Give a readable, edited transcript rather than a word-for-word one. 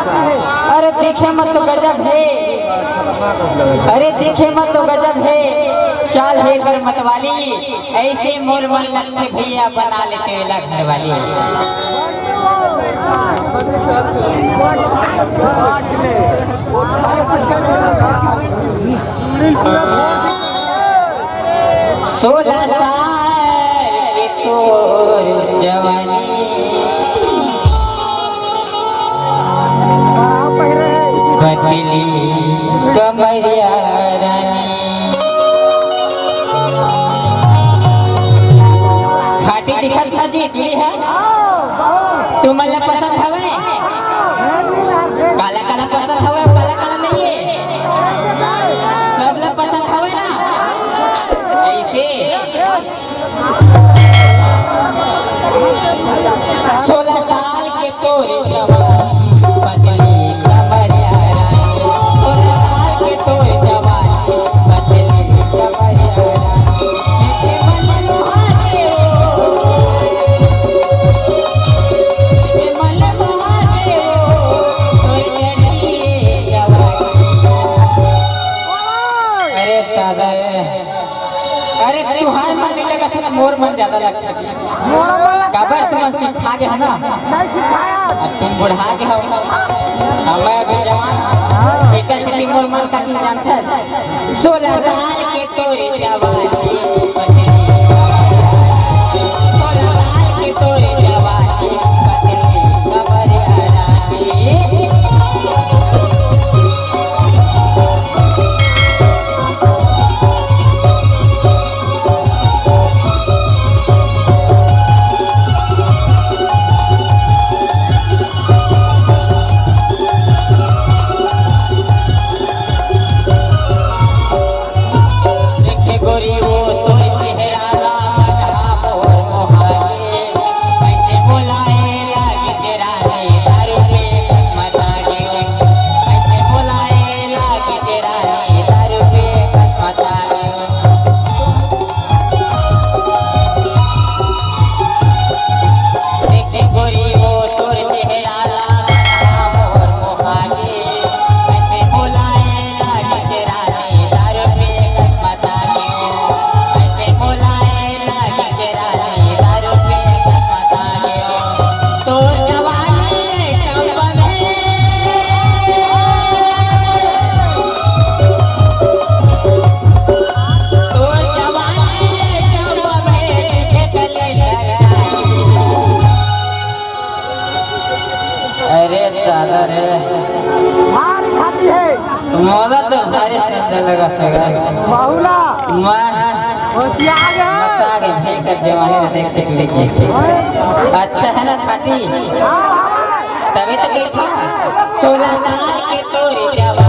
अरे देखे मत तो गजब है, अरे देखे मत तो गजब है, शाल है कर मत वाली, ऐसे मोर मन लगते भैया बना लेते वेला घर वाली। सोलह साल के तोर जवानी, बदली कमरिया रानी, खाटी दिखत ना जीतली है तुम्हाला पसंद हवे, काला काला पसंद हवे, काला काला नहीं है, सबला पसंद हवे ना ऐसे। 16 साल के तोरे जवानी, बदली कमरिया रानी, 16 साल के तोरे जवानी, बदली कमरिया रानी, ऐसे मन मोहाते हो, ऐसे मन मोहाते हो, तोय चढ़ी जवानी। अरे दादा, अरे त्योहार मन नहीं लगा था ना, मोर मन ज्यादा लगता था। कबर तुम सिखा गया ना, नहीं सिखाया तुम बुढ़ा के हो, मैं अभी जवान, एक सिटी मोर मन का की जानता है। 16 साल के तोरे जवानी, 16 साल के तोरे जवानी, बदली कमरिया रानी। अरे दादा रे, हार खाती है मौला तो भारी से लगा फेगा बाहुला मार होशियार है, मत आगे फेंक कर जवानी देख देख देखिए। अच्छा है ना खाती, तभी तो गई था। 16 साल के तोरे जवानी।